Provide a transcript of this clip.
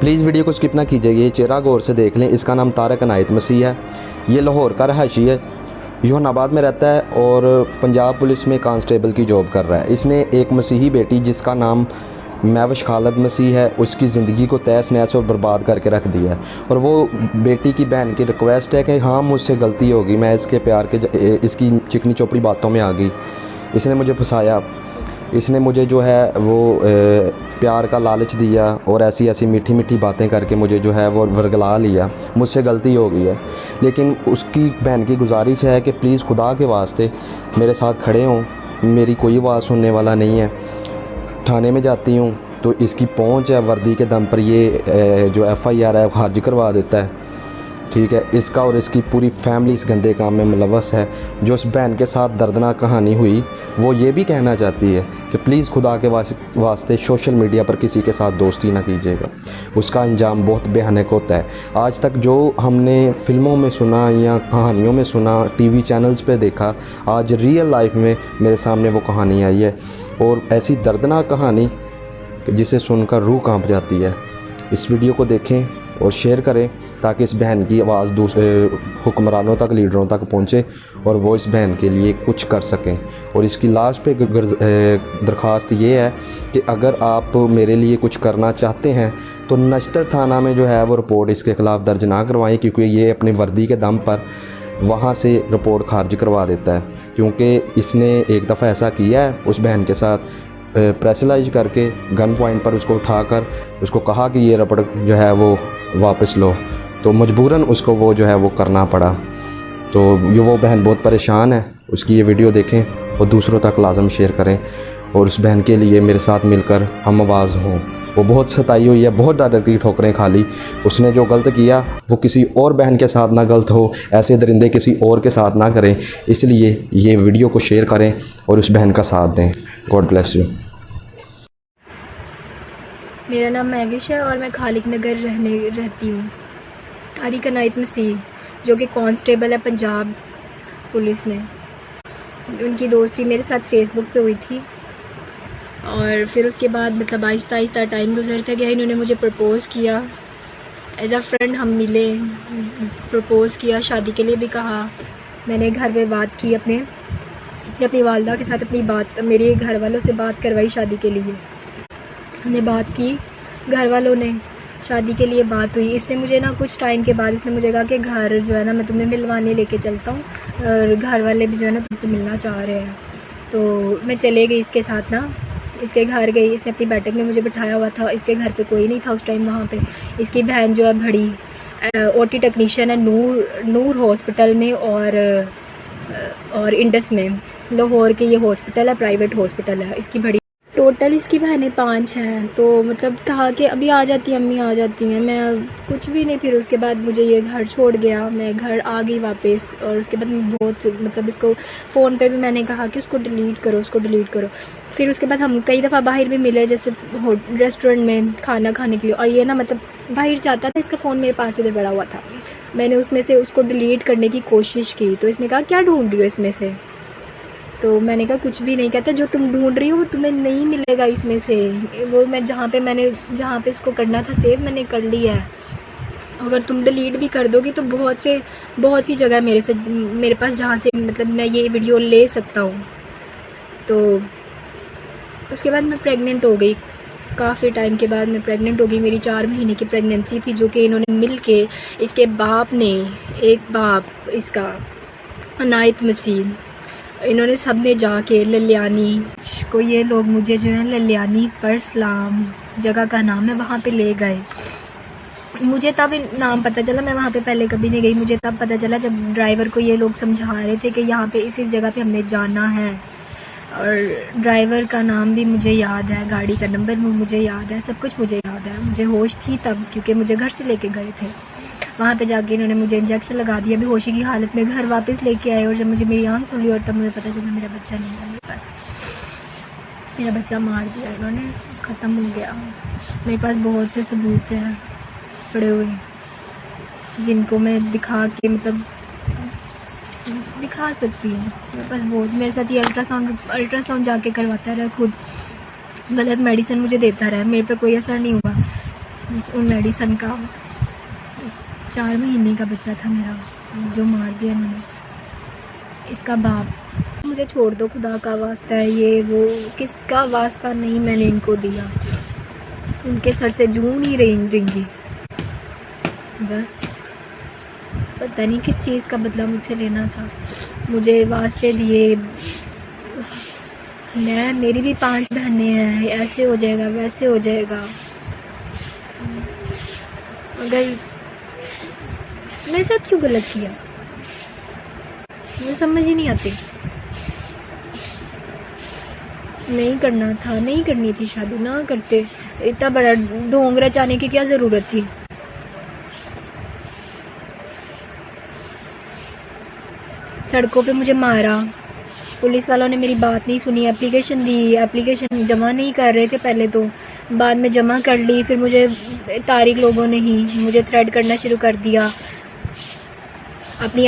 Please video को skip ना कीजिए, ये चेहरा गौर से देख लें। इसका नाम तारक अनायत मसीह है। ये लाहौर का रहायशी है, यूनाबाद में रहता है और पंजाब पुलिस में कांस्टेबल की जॉब कर रहा है। इसने एक मसीही बेटी जिसका नाम महविश खालिद मसीह है, उसकी ज़िंदगी को तहस नहस और बर्बाद करके रख दिया है। और वो बेटी की बहन की रिक्वेस्ट है कि हाँ मुझसे गलती होगी, मैं इसके प्यार के इसकी चिकनी चोपड़ी बातों में आ गई, इसने मुझे फंसाया, इसने मुझे जो है वो प्यार का लालच दिया और ऐसी ऐसी मीठी मीठी बातें करके मुझे जो है वो वर्गला लिया, मुझसे गलती हो गई है। लेकिन उसकी बहन की गुजारिश है कि प्लीज़ खुदा के वास्ते मेरे साथ खड़े हों, मेरी कोई आवाज़ सुनने वाला नहीं है। थाने में जाती हूँ तो इसकी पहुँच है, वर्दी के दम पर ये जो FIR है वो खारिज करवा देता है। ठीक है, इसका और इसकी पूरी फैमिली इस गंदे काम में मुलव्वस है। जो उस बहन के साथ दर्दनाक कहानी हुई वो ये भी कहना चाहती है कि प्लीज़ खुदा के वास्ते सोशल मीडिया पर किसी के साथ दोस्ती ना कीजिएगा, उसका अंजाम बहुत भयानक होता है। आज तक जो हमने फ़िल्मों में सुना या कहानियों में सुना, TV चैनल्स पे देखा, आज रियल लाइफ में मेरे सामने वो कहानी आई है और ऐसी दर्दनाक कहानी जिसे सुनकर रूह कांप जाती है। इस वीडियो को देखें और शेयर करें ताकि इस बहन की आवाज़ दूसरे हुक्मरानों तक, लीडरों तक पहुंचे और वो इस बहन के लिए कुछ कर सकें। और इसकी लास्ट पे दरख्वास्त ये है कि अगर आप मेरे लिए कुछ करना चाहते हैं तो नश्तर थाना में जो है वो रिपोर्ट इसके ख़िलाफ़ दर्ज ना करवाएं, क्योंकि ये अपनी वर्दी के दम पर वहाँ से रिपोर्ट खारिज करवा देता है। क्योंकि इसने एक दफ़ा ऐसा किया है उस बहन के साथ, प्रेशराइज करके गन पॉइंट पर उसको उठाकर उसको कहा कि ये रिपोर्ट जो है वो वापस लो, तो मजबूरन उसको वो जो है वो करना पड़ा। तो ये वो बहन बहुत परेशान है, उसकी ये वीडियो देखें और दूसरों तक लाजम शेयर करें और उस बहन के लिए मेरे साथ मिलकर हम आवाज़ हों। वो बहुत सताई हुई है, बहुत डर की ठोकरें खा ली। उसने जो गलत किया वो किसी और बहन के साथ ना गलत हो, ऐसे दरिंदे किसी और के साथ ना करें। इसलिए ये वीडियो को शेयर करें और उस बहन का साथ दें। God bless you. मेरा नाम महविश है और मैं खालिक नगर रहती हूँ। तारक अनायत मसीह जो कि कांस्टेबल है पंजाब पुलिस में, उनकी दोस्ती मेरे साथ फेसबुक पे हुई थी और फिर उसके बाद मतलब आहिस्ता आहिस्ता टाइम गुजरता गया। इन्होंने मुझे प्रपोज़ किया, एज अ फ्रेंड हम मिले, प्रपोज़ किया, शादी के लिए भी कहा। मैंने घर में बात की अपने, इसने अपनी वालदा के साथ अपनी बात मेरे घर वालों से बात करवाई शादी के लिए। हमने बात की, घर वालों ने, शादी के लिए बात हुई। इसने मुझे ना कुछ टाइम के बाद इसने मुझे कहा कि घर जो है ना मैं तुम्हें मिलवाने लेके चलता हूँ और घर वाले भी जो है ना तुमसे मिलना चाह रहे हैं। तो मैं चले गई इसके साथ ना, इसके घर गई। इसने अपनी बैठक में मुझे बिठाया हुआ था, इसके घर पे कोई नहीं था उस टाइम वहाँ पे। इसकी बहन जो है बड़ी OT टेक्नीशियन है नूर हॉस्पिटल में और इंडस में, लाहौर के ये हॉस्पिटल है, प्राइवेट हॉस्पिटल है। इसकी बड़ी टोटल इसकी बहनें 5 हैं। तो मतलब कहा कि अभी आ जाती हैं, अम्मी आ जाती हैं, मैं कुछ भी नहीं। फिर उसके बाद मुझे ये घर छोड़ गया, मैं घर आ गई वापस। और उसके बाद मैं बहुत मतलब इसको फ़ोन पे भी मैंने कहा कि उसको डिलीट करो, उसको डिलीट करो। फिर उसके बाद हम कई दफ़ा बाहर भी मिले, जैसे रेस्टोरेंट में खाना खाने के लिए, और ये ना मतलब बाहर जाता था, इसका फ़ोन मेरे पास उधर पड़ा हुआ था। मैंने उसमें से उसको डिलीट करने की कोशिश की तो इसने कहा क्या ढूंढ रही हो इसमें से। तो मैंने कहा कुछ भी नहीं। कहता जो तुम ढूंढ रही हो वो तुम्हें नहीं मिलेगा इसमें से, वो मैं जहाँ पे इसको करना था सेव मैंने कर लिया है। अगर तुम डिलीट भी कर दोगी तो बहुत सी जगह मेरे पास जहाँ से मतलब मैं ये वीडियो ले सकता हूँ। तो उसके बाद मैं प्रेग्नेंट हो गई, काफ़ी टाइम के बाद मैं प्रेग्नेंट हो गई। मेरी 4 महीने की प्रेगनेंसी थी, जो कि इन्होंने मिल के, इसके बाप ने, एक बाप इसका अनायत मसीह, इन्होंने सब ने जाके ललियानी को, ये लोग मुझे जो है ललियानी परसलाम जगह का नाम है, वहाँ पे ले गए। मुझे तब नाम पता चला, मैं वहाँ पे पहले कभी नहीं गई। मुझे तब पता चला जब ड्राइवर को ये लोग समझा रहे थे कि यहाँ पे इस जगह पे हमने जाना है। और ड्राइवर का नाम भी मुझे याद है, गाड़ी का नंबर भी मुझे याद है, सब कुछ मुझे याद है। मुझे होश थी तब, क्योंकि मुझे घर से लेके गए थे। वहाँ पे जाके इन्होंने मुझे इंजेक्शन लगा दिया, बेहोशी की हालत में घर वापस लेके आए। और जब मुझे मेरी आँख खुली और तब मुझे पता चला मेरा बच्चा नहीं है मेरे पास, मेरा बच्चा मार दिया इन्होंने, ख़त्म हो गया। मेरे पास बहुत से सबूत हैं पड़े हुए, जिनको मैं दिखा के मतलब दिखा सकती हूँ। मेरे पास बहुत, मेरे साथ ये अल्ट्रासाउंड जाके करवाता रहा खुद, गलत मेडिसिन मुझे देता रहा, मेरे पे कोई असर नहीं हुआ। उन मेडिसन का 4 महीने का बच्चा था मेरा, जो मार दिया इन्होंने। इसका बाप, मुझे छोड़ दो, खुदा का वास्ता है, ये वो किसका वास्ता नहीं मैंने इनको दिया, इनके सर से जूं नहीं रेंगी। बस पता नहीं किस चीज़ का बदला मुझसे लेना था। मुझे वास्ते दिए, मेरी भी 5 बहनें हैं, ऐसे हो जाएगा वैसे हो जाएगा। अगर मेरे साथ क्यों गलत किया, मुझे समझ ही नहीं आती। नहीं करना था, नहीं करनी थी शादी, ना करते। इतना बड़ा ढोंग रचाने की क्या ज़रूरत थी। सड़कों पे मुझे मारा, पुलिस वालों ने मेरी बात नहीं सुनी, एप्लीकेशन दी, एप्लीकेशन जमा नहीं कर रहे थे पहले तो, बाद में जमा कर ली। फिर मुझे तारिक लोगों ने ही मुझे थ्रेट करना शुरू कर दिया। अपनी